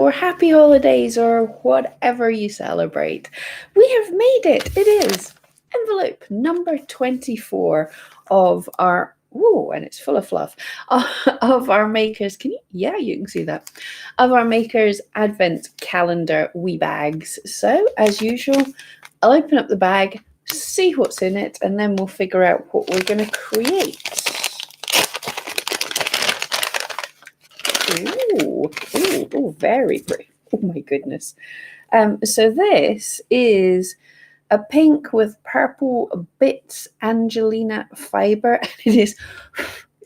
or happy holidays or whatever you celebrate. We have made it. It is envelope number 24 of our and it's full of fluff of our makers. Can you? Yeah, you can see that of our makers advent calendar wee bags. So as usual, I'll open up the bag, see what's in it, and then we'll figure out what we're going to create. Very pretty. Oh my goodness. So this is a pink with purple bits Angelina fiber, and it is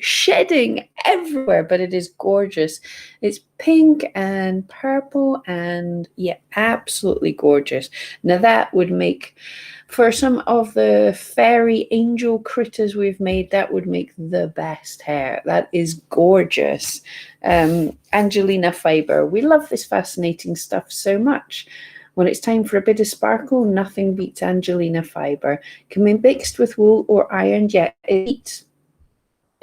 shedding everywhere, but it is gorgeous. It's pink and purple, and yeah, absolutely gorgeous. Now that would make, for some of the fairy angel critters we've made, that would make the best hair. That is gorgeous. Angelina fiber. We love this fascinating stuff so much. When it's time for a bit of sparkle, nothing beats Angelina fiber. Can be mixed with wool or ironed, yet it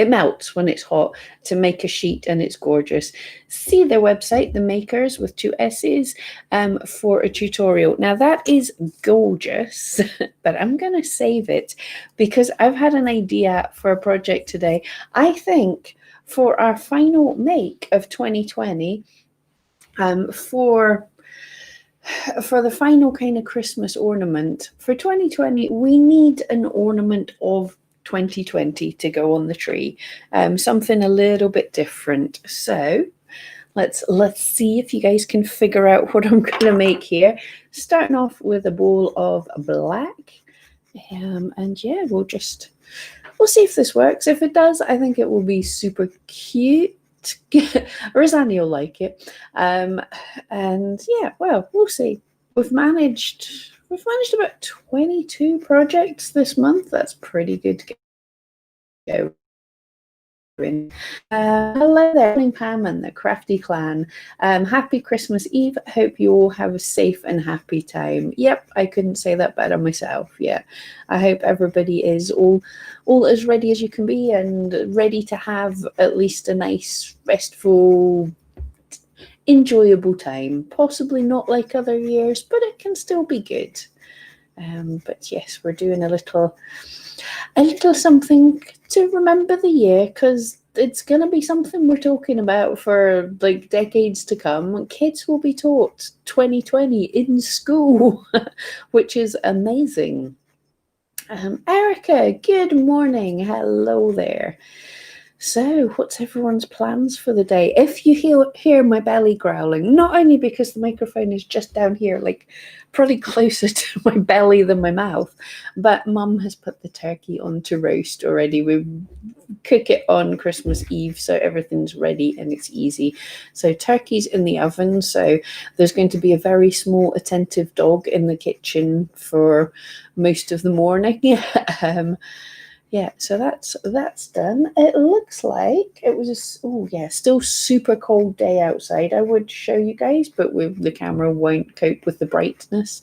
melts when it's hot to make a sheet, and it's gorgeous. See their website, The Makers, with 2 S's, for a tutorial. Now that is gorgeous, but I'm going to save it because I've had an idea for a project today. I think for our final make of 2020, for the final kind of Christmas ornament for 2020, we need an ornament of 2020 to go on the tree, something a little bit different. So let's see if you guys can figure out what I'm going to make here. Starting off with a bowl of black, and yeah, we'll see if this works. If it does, I think it will be super cute. Rosanna will like it, and yeah, well, we'll see. We've managed about 22 projects this month. That's pretty good to go. Hello there, Pam and the Crafty Clan. Happy Christmas Eve. Hope you all have a safe and happy time. Yep, I couldn't say that better myself. Yeah, I hope everybody is all as ready as you can be and ready to have at least a nice, restful, enjoyable time. Possibly not like other years, but it can still be good. But yes, we're doing a little something to remember the year, because it's going to be something we're talking about for like decades to come. Kids will be taught 2020 in school, which is amazing. Erica, good morning. Hello there. So, what's everyone's plans for the day? If you hear my belly growling, not only because the microphone is just down here, like probably closer to my belly than my mouth, but Mum has put the turkey on to roast already. We cook it on Christmas Eve, so everything's ready and it's easy. So turkey's in the oven, so there's going to be a very small attentive dog in the kitchen for most of the morning. Yeah, so that's done. It looks like it was still super cold day outside. I would show you guys, but the camera won't cope with the brightness.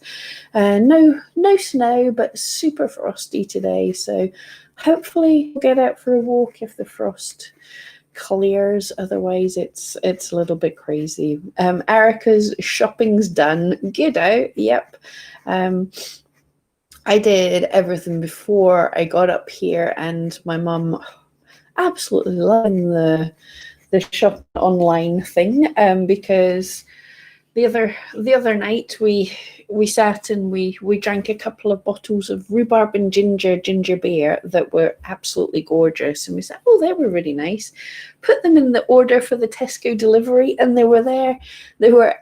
No snow, but super frosty today. So hopefully we'll get out for a walk if the frost clears. Otherwise, it's a little bit crazy. Erica's shopping's done. Get out. Yep. I did everything before I got up here, and my mum absolutely loving the shop online thing, because the other night we sat and we drank a couple of bottles of rhubarb and ginger beer that were absolutely gorgeous, and we said, oh, they were really nice. Put them in the order for the Tesco delivery, and they were there. They were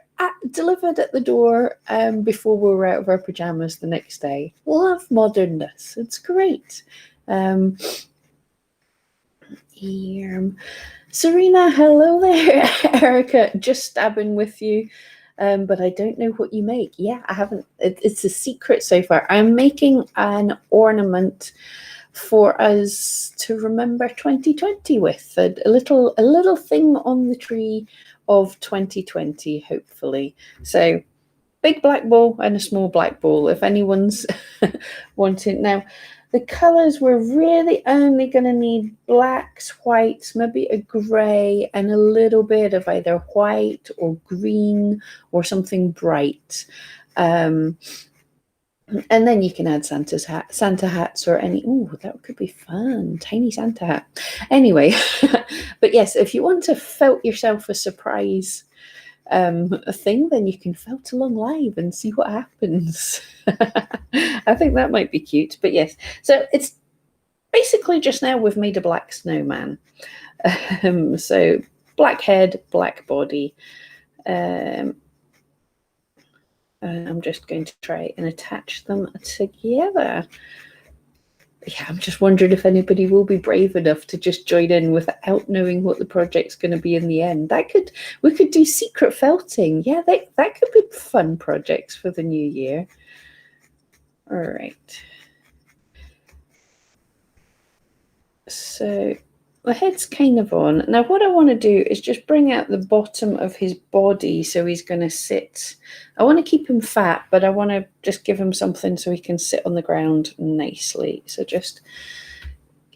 delivered at the door before we were out of our pajamas the next day. Love modernness. It's great. Serena, hello there. Erica, just stabbing with you. But I don't know what you make. Yeah, I haven't. It's a secret so far. I'm making an ornament for us to remember 2020 with, a little thing on the tree of 2020, hopefully. So big black ball and a small black ball, if anyone's wanting. Now, the colours, we're really only going to need blacks, whites, maybe a grey, and a little bit of either white or green or something bright. And then you can add Santa hats or any, oh, that could be fun, tiny Santa hat. Anyway, but yes, if you want to felt yourself a surprise thing, then you can felt along live and see what happens. I think that might be cute, but yes. So it's basically just now we've made a black snowman. So black head, black body. I'm just going to try and attach them together. Yeah, I'm just wondering if anybody will be brave enough to just join in without knowing what the project's going to be in the end. We could do secret felting. Yeah, that could be fun projects for the new year. All right. So the head's kind of on. Now what I want to do is just bring out the bottom of his body so he's going to sit. I want to keep him fat, but I want to just give him something so he can sit on the ground nicely. So just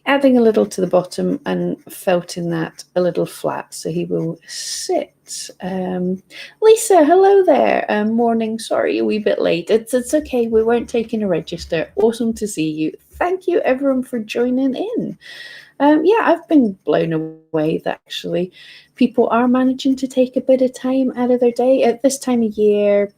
adding a little to the bottom and felting that a little flat so he will sit. Lisa, hello there. Morning, sorry, a wee bit late. It's okay, we weren't taking a register. Awesome to see you. Thank you everyone for joining in. Yeah, I've been blown away that actually people are managing to take a bit of time out of their day. At this time of year,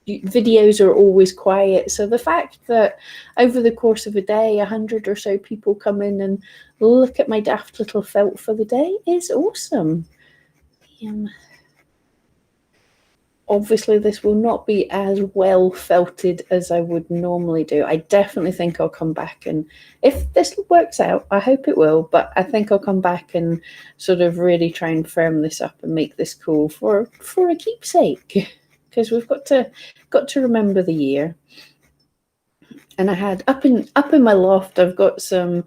videos are always quiet. So the fact that over the course of a day, 100 or so people come in and look at my daft little felt for the day is awesome. Obviously, this will not be as well felted as I would normally do. I definitely think I'll come back, and if this works out, I hope it will, but I think I'll come back and sort of really try and firm this up and make this cool for a keepsake, because we've got to remember the year. And I had up in my loft, I've got some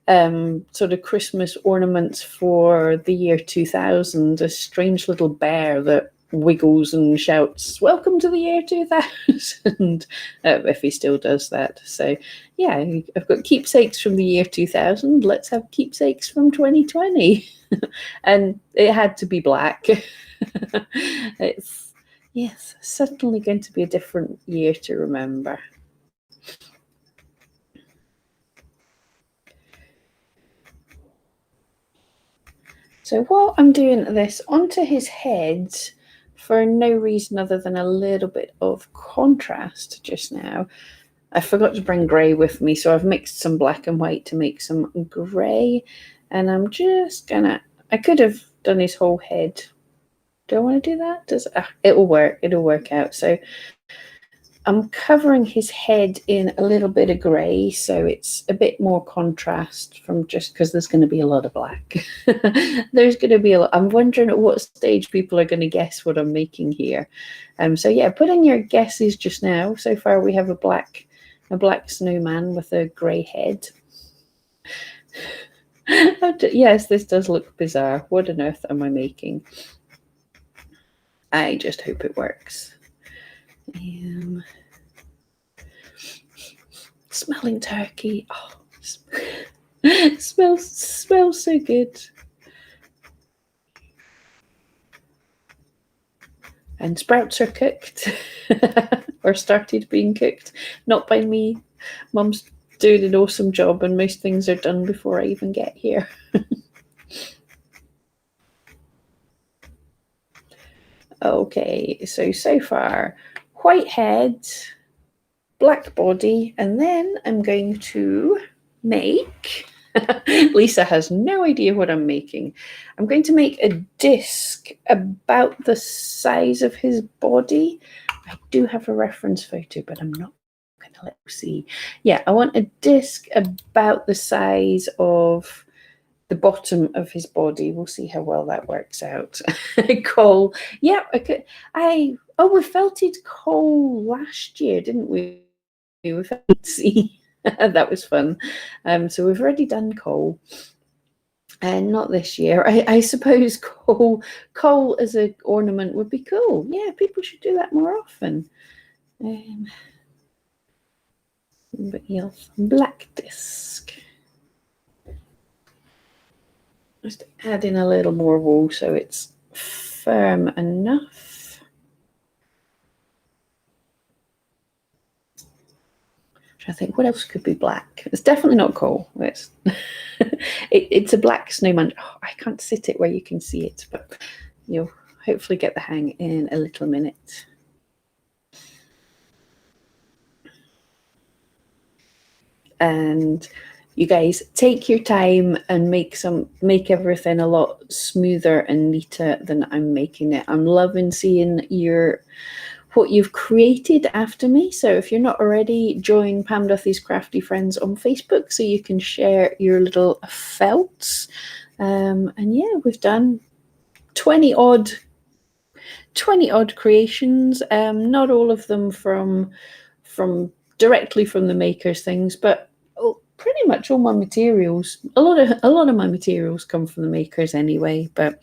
sort of Christmas ornaments for the year 2000, a strange little bear that wiggles and shouts, "Welcome to the year 2000," if he still does that. So yeah, I've got keepsakes from the year 2000. Let's have keepsakes from 2020. And it had to be black. It's, yes, certainly going to be a different year to remember. So while I'm doing this onto his head, for no reason other than a little bit of contrast just now, I forgot to bring grey with me, so I've mixed some black and white to make some grey, and I'm just gonna, I could have done his whole head. Do I want to do that? It'll work out. So I'm covering his head in a little bit of grey, so it's a bit more contrast from just because there's going to be a lot of black. There's going to be a lot. I'm wondering at what stage people are going to guess what I'm making here. So yeah, put in your guesses just now. So far we have a black snowman with a grey head. Yes, this does look bizarre. What on earth am I making? I just hope it works. Smelling turkey. Oh, smells so good. And sprouts are cooked or started being cooked. Not by me. Mum's doing an awesome job, and most things are done before I even get here. Okay, so far, white head, black body, and then I'm going to make, Lisa has no idea what I'm making. I'm going to make a disc about the size of his body. I do have a reference photo, but I'm not going to let you see. Yeah, I want a disc about the size of the bottom of his body. We'll see how well that works out. Coal. Yeah, we felted coal last year, didn't we? We felted sea. That was fun. So we've already done coal. And not this year. I suppose coal as an ornament would be cool. Yeah, people should do that more often. But yes, black disc. Just add in a little more wool so it's firm enough. I think what else could be black? It's definitely not coal. It's a black snowman. Oh, I can't sit it where you can see it, but you'll hopefully get the hang in a little minute. And you guys take your time and make everything a lot smoother and neater than I'm making it. I'm loving seeing what you've created after me. So if you're not already, join Pam Duthie's Crafty Friends on Facebook so you can share your little felts. And yeah, we've done 20 odd creations. Not all of them from directly from the makers things, but pretty much all my materials. A lot of my materials come from the makers anyway. But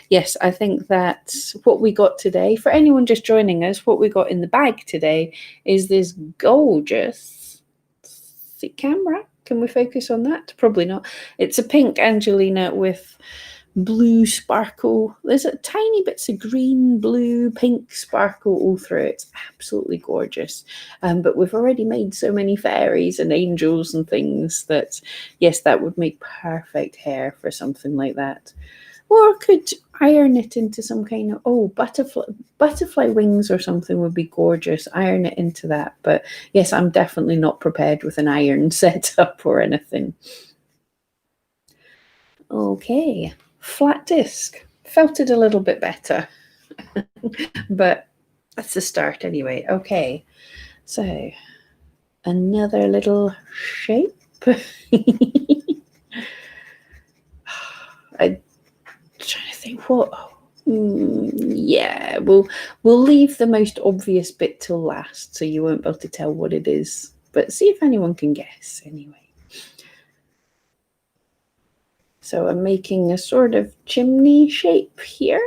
yes, I think that's what we got today. For anyone just joining us, what we got in the bag today is this gorgeous camera. Can we focus on that? Probably not. It's a pink Angelina with blue sparkle. There's a tiny bits of green, blue, pink sparkle all through it. It's absolutely gorgeous. But we've already made so many fairies and angels and things that, yes, that would make perfect hair for something like that. Or could iron it into some kind of butterfly wings or something would be gorgeous. Iron it into that. But yes, I'm definitely not prepared with an iron setup or anything. Okay, flat disc. Felt it a little bit better, but that's the start anyway. Okay, so another little shape. I'm trying to think what. Yeah, we'll leave the most obvious bit till last, so you won't be able to tell what it is. But see if anyone can guess anyway. So I'm making a sort of chimney shape here.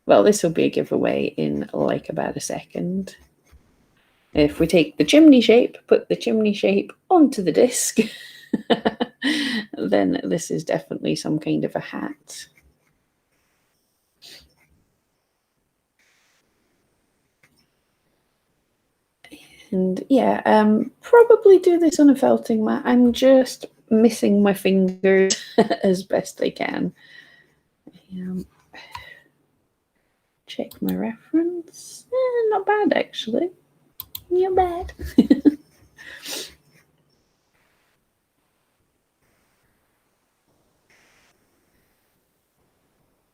Well, this will be a giveaway in like about a second. If we take the chimney shape, put the chimney shape onto the disc, then this is definitely some kind of a hat. And yeah, probably do this on a felting mat. I'm just missing my fingers as best I can. Check my reference. Not bad, actually. Not bad.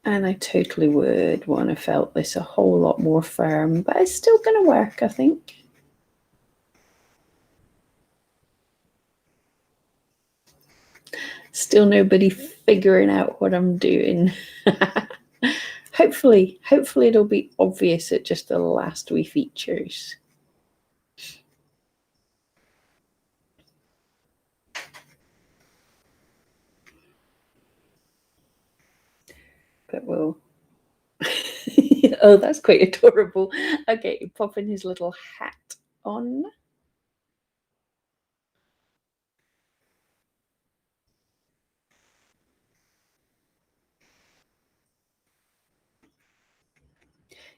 And I totally would want to felt this a whole lot more firm, but it's still going to work, I think. Still nobody figuring out what I'm doing. Hopefully it'll be obvious at just the last wee features. But we'll... Oh, that's quite adorable. Okay, popping his little hat on.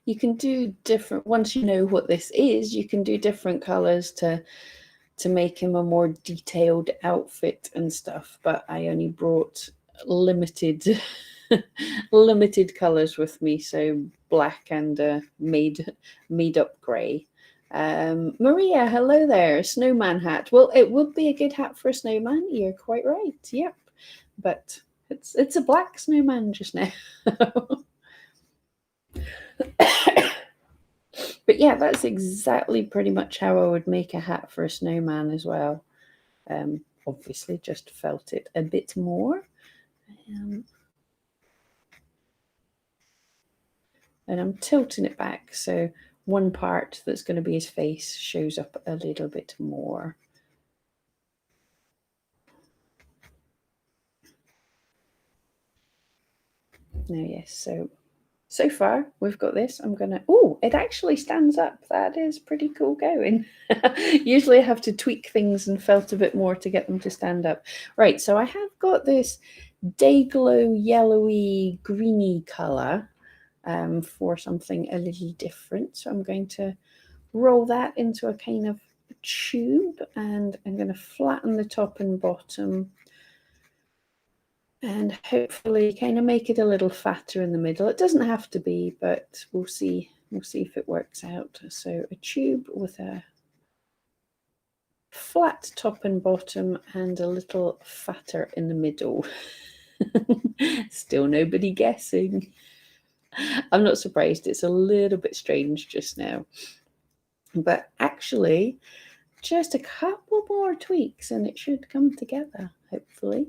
You can do different, once you know what this is, you can do different colors to make him a more detailed outfit and stuff. But I only brought limited colors with me, so black and made up gray. Maria, hello there. Snowman hat. Well, it would be a good hat for a snowman. You're quite right. Yep, but it's a black snowman just now. But yeah, that's exactly pretty much how I would make a hat for a snowman as well. Obviously, just felt it a bit more. And I'm tilting it back, so one part that's going to be his face shows up a little bit more. Now, yes, so so far we've got this. I'm gonna, oh, it actually stands up. That is pretty cool going. Usually I have to tweak things and felt a bit more to get them to stand up. Right, so I have got this Day-Glo yellowy greeny color for something a little different. So I'm going to roll that into a kind of tube, and I'm going to flatten the top and bottom and hopefully kind of make it a little fatter in the middle. It doesn't have to be, but we'll see if it works out. So a tube with a flat top and bottom and a little fatter in the middle. Still nobody guessing. I'm not surprised. It's a little bit strange just now, but actually just a couple more tweaks and it should come together, hopefully.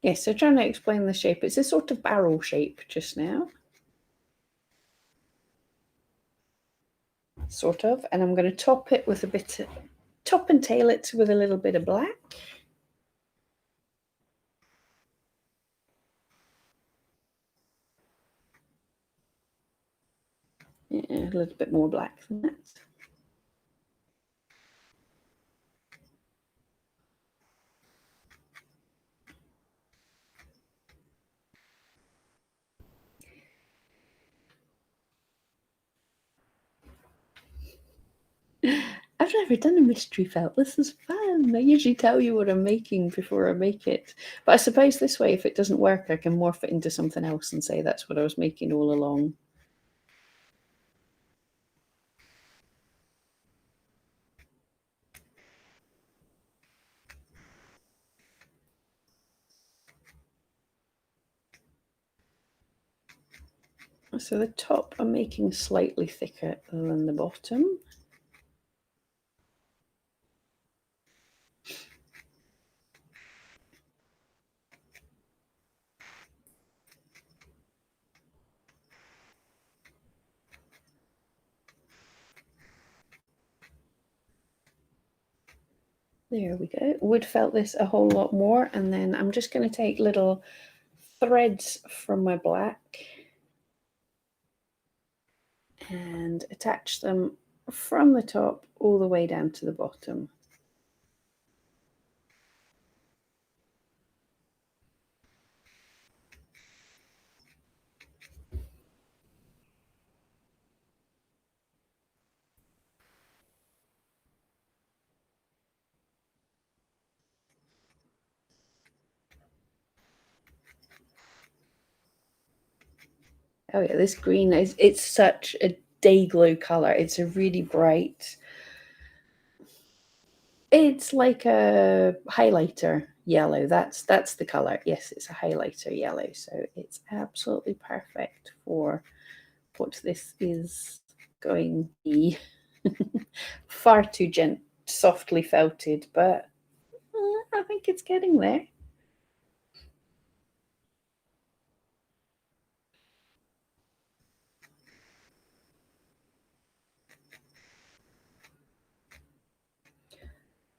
Yes, so trying to explain the shape. It's a sort of barrel shape just now. Sort of. And I'm going to top it with a bit of, top and tail it with a little bit of black. Yeah, a little bit more black than that. I've never done a mystery felt. This is fun. I usually tell you what I'm making before I make it. But I suppose this way, if it doesn't work, I can morph it into something else and say that's what I was making all along. So the top I'm making slightly thicker than the bottom. There we go. Would felt this a whole lot more, and then I'm just going to take little threads from my black and attach them from the top all the way down to the bottom. Oh yeah, this green is, it's such a Day-Glo color. It's a really bright, it's like a highlighter yellow. That's the color. Yes, it's a highlighter yellow. So it's absolutely perfect for what this is going to be. Far too softly felted, but I think it's getting there.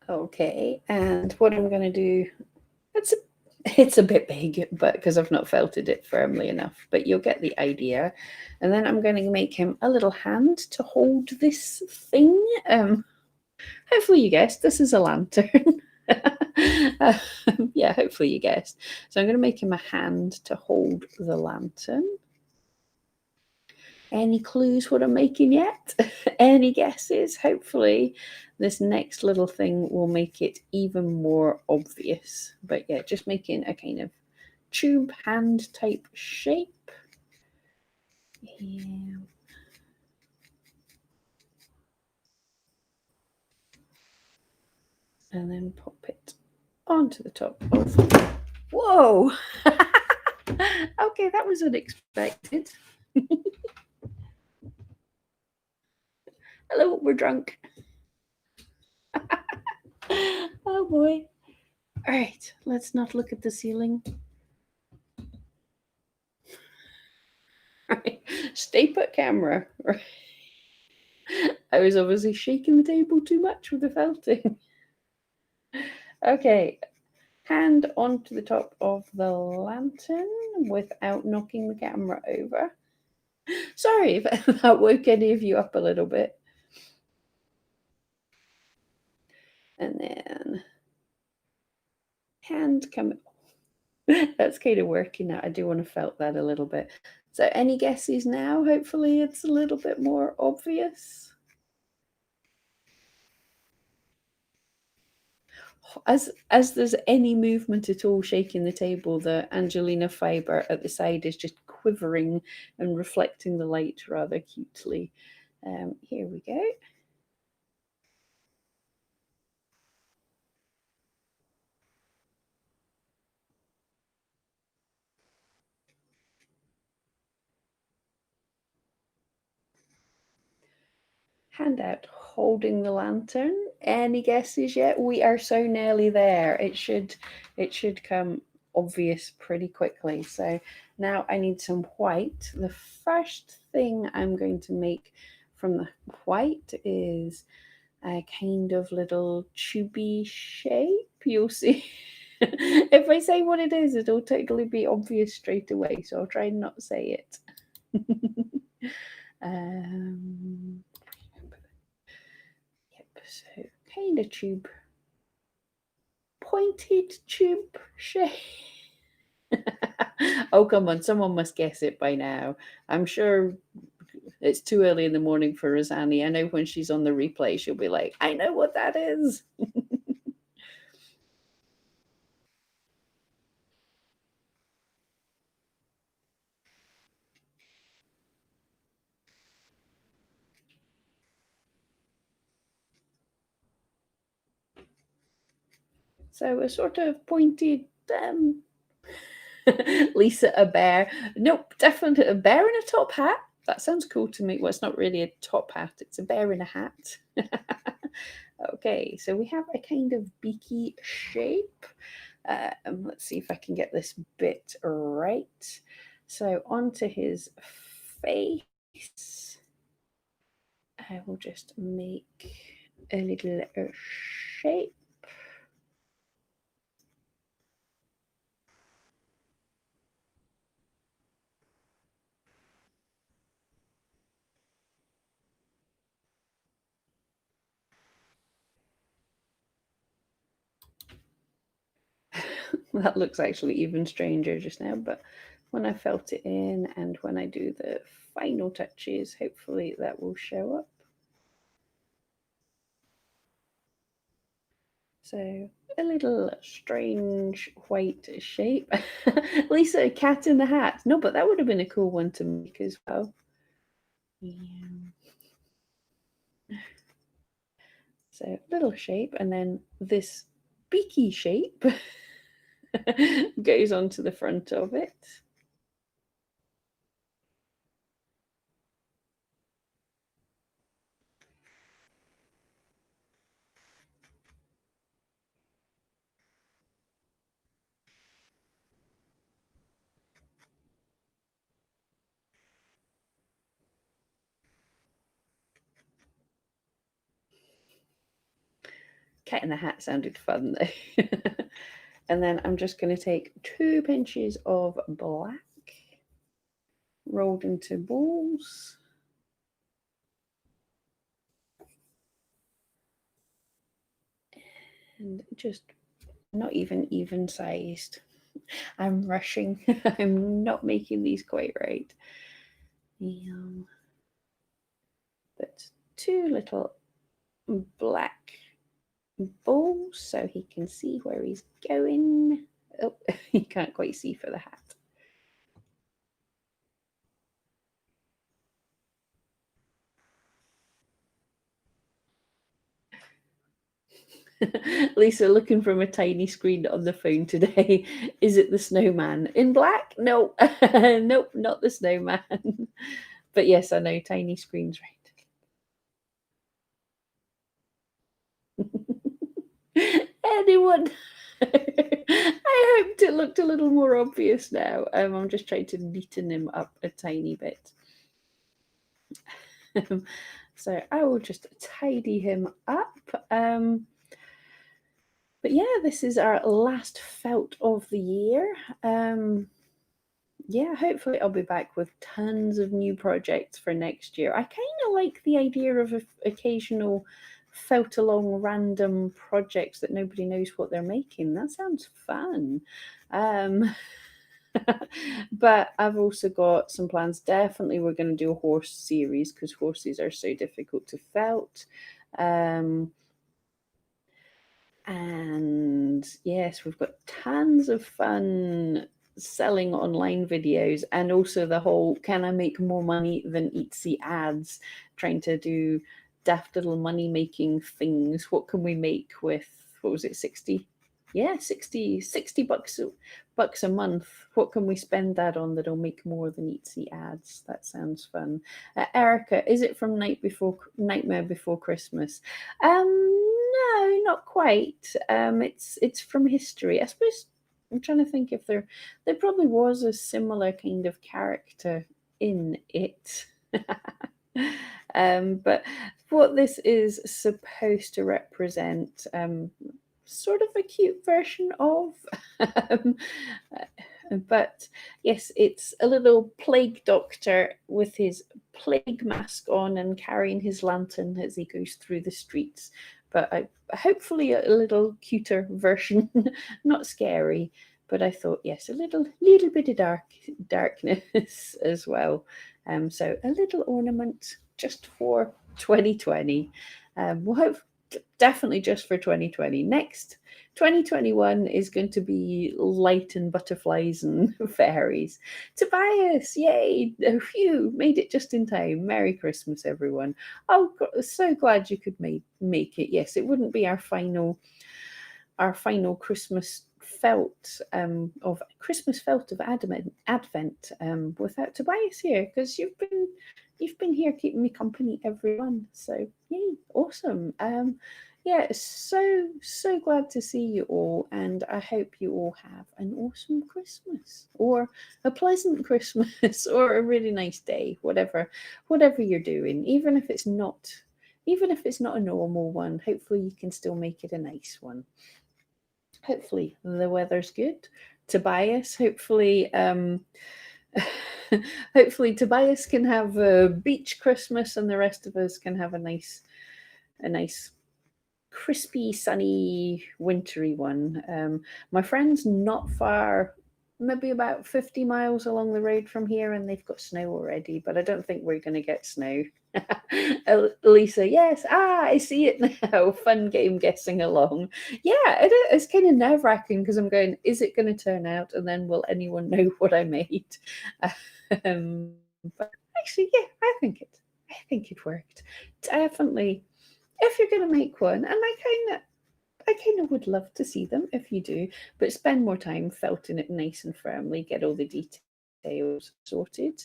Okay, and what I'm going to do, it's a bit big, but because I've not felted it firmly enough, but you'll get the idea. And then I'm going to make him a little hand to hold this thing. Hopefully you guessed, this is a lantern. Yeah, hopefully you guessed. So I'm going to make him a hand to hold the lantern. Any clues what I'm making yet? Any guesses? Hopefully this next little thing will make it even more obvious. But yeah, just making a kind of tube hand type shape. Yeah. And then pop it onto the top of. Whoa! Okay, that was unexpected. Hello, we're drunk. Oh boy. All right, let's not look at the ceiling. All right. Stay put, camera. I was obviously shaking the table too much with the felting. Okay, hand onto the top of the lantern without knocking the camera over. Sorry if that woke any of you up a little bit. And then hand coming. That's kind of working out. I do want to felt that a little bit. So any guesses now? Hopefully it's a little bit more obvious. As there's any movement at all shaking the table, the Angelina fiber at the side is just quivering and reflecting the light rather cutely. Here we go. Hand out holding the lantern. Any guesses yet? We are so nearly there. It should come obvious pretty quickly. So now I need some white. The first thing I'm going to make from the white is a kind of little tubey shape. You'll see. If I say what it is, it'll totally be obvious straight away. So I'll try and not say it. So kind of tube, pointed tube shape. Oh, come on, someone must guess it by now. I'm sure it's too early in the morning for Rosanni. I know when she's on the replay, she'll be like, I know what that is. So a sort of pointed Lisa, a bear. Nope, definitely a bear in a top hat. That sounds cool to me. Well, it's not really a top hat, it's a bear in a hat. Okay, so we have a kind of beaky shape. Let's see if I can get this bit right. So onto his face, I will just make a little shape. That looks actually even stranger just now, but when I felt it in and when I do the final touches, hopefully that will show up. So a little strange white shape. Lisa, a cat in the hat. No, but that would have been a cool one to make as well. Yeah. So little shape, and then this beaky shape goes onto the front of it. Cat in the hat sounded fun though. And then I'm just going to take 2 pinches of black rolled into balls. And just not even sized. I'm rushing. I'm not making these quite right. But 2 little black balls so he can see where he's going. Oh, he can't quite see for the hat. Lisa looking from a tiny screen on the phone today. Is it the snowman in black? No, nope, not the snowman. But yes, I know tiny screens, right? Anyone? I hoped it looked a little more obvious now. I'm just trying to neaten him up a tiny bit. So I will just tidy him up. But yeah, this is our last felt of the year. Yeah, hopefully I'll be back with tons of new projects for next year. I kind of like the idea of occasional felt along random projects that nobody knows what they're making. That sounds fun. Um, but I've also got some plans. Definitely, we're going to do a horse series because horses are so difficult to felt. Um, and yes, we've got tons of fun selling online videos, and also the whole can I make more money than Etsy ads, trying to do daft little money making things. What can we make with, what was it, 60? Yeah, 60 bucks a month. What can we spend that on that'll make more than Etsy ads? That sounds fun. Erica, is it from Nightmare Before Christmas? No, not quite. It's from history. I suppose I'm trying to think if there probably was a similar kind of character in it. But what this is supposed to represent, sort of a cute version of. um, but yes, it's a little plague doctor with his plague mask on and carrying his lantern as he goes through the streets. But hopefully a little cuter version, not scary. But I thought, yes, a little bit of darkness as well. So a little ornament just for 2020. We'll hope definitely just for 2020. Next, 2021 is going to be light and butterflies and fairies. Tobias, yay! Phew, made it just in time. Merry Christmas, everyone. Oh, so glad you could make it. Yes, it wouldn't be our final Christmas felt of Advent without Tobias here, because you've been here keeping me company, everyone. So yay, awesome. Yeah, so glad to see you all, and I hope you all have an awesome Christmas, or a pleasant Christmas, or a really nice day, whatever you're doing, even if it's not a normal one. Hopefully you can still make it a nice one. Hopefully the weather's good. Tobias, hopefully hopefully Tobias can have a beach Christmas, and the rest of us can have a nice crispy, sunny, wintry one. My friend's not far, maybe about 50 miles along the road from here, and they've got snow already, but I don't think we're going to get snow. Lisa, yes. I see it now. Fun game guessing along. Yeah, it's kind of nerve wracking because I'm going, is it going to turn out? And then will anyone know what I made? But actually, yeah, I think it worked. Definitely, if you're going to make one, and I kind of would love to see them if you do, but spend more time felting it nice and firmly, get all the details sorted.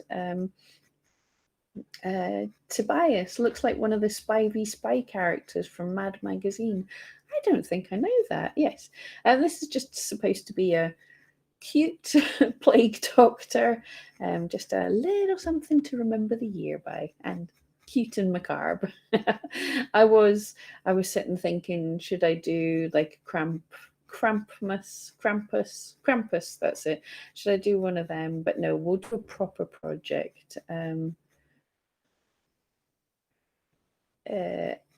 Tobias looks like one of the Spy v Spy characters from Mad Magazine. I don't think I know that. Yes, this is just supposed to be a cute plague doctor, just a little something to remember the year by, and cute and macabre. I was sitting thinking, should I do like Krampus, that's it. Should I do one of them? But no, we'll do a proper project.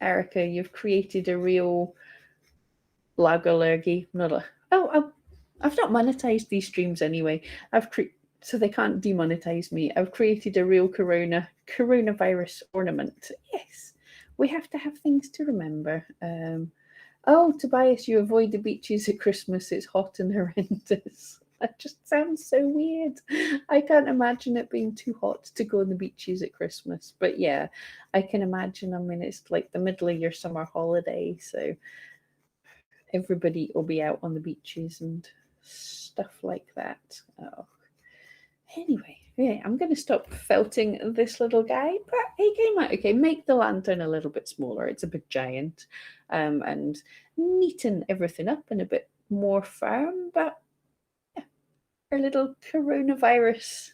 Erica, you've created a real Lagerlergy, not a. I've not monetized these streams anyway. So they can't demonetize me. I've created a real coronavirus ornament. Yes, we have to have things to remember. Oh, Tobias, you avoid the beaches at Christmas. It's hot and horrendous. That just sounds so weird. I can't imagine it being too hot to go on the beaches at Christmas. But yeah, I can imagine. I mean, it's like the middle of your summer holiday, so everybody will be out on the beaches and stuff like that. Oh. Anyway, yeah, I'm going to stop felting this little guy, but he came out okay. Make the lantern a little bit smaller. It's a bit giant, and neaten everything up and a bit more firm, but yeah, our little coronavirus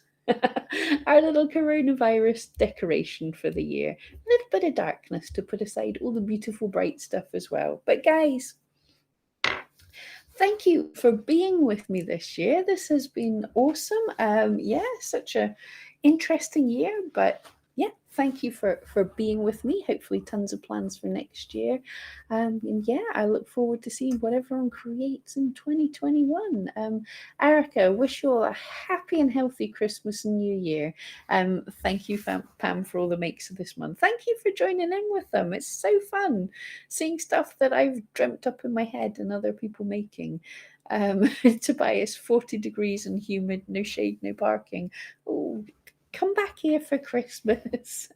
Our little coronavirus decoration for the year. A little bit of darkness to put aside all the beautiful bright stuff as well. But guys, thank you for being with me this year. This has been awesome. Yeah, such a interesting year, but yeah, thank you for being with me. Hopefully, tons of plans for next year. And yeah, I look forward to seeing what everyone creates in 2021. Erica, wish you all a happy and healthy Christmas and New Year. Thank you, Pam, for all the makes of this month. Thank you for joining in with them. It's so fun seeing stuff that I've dreamt up in my head and other people making. Tobias, 40 degrees and humid, no shade, no parking. Oh, come back here for Christmas.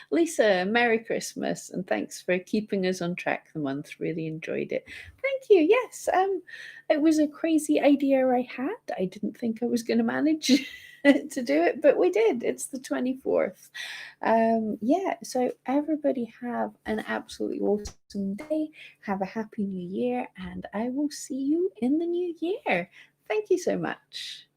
Lisa, Merry Christmas, and thanks for keeping us on track the month. Really enjoyed it. Thank you. Yes, it was a crazy idea I had. I didn't think I was going to manage to do it, but we did. It's the 24th. Yeah, so everybody have an absolutely awesome day. Have a happy new year, and I will see you in the new year. Thank you so much.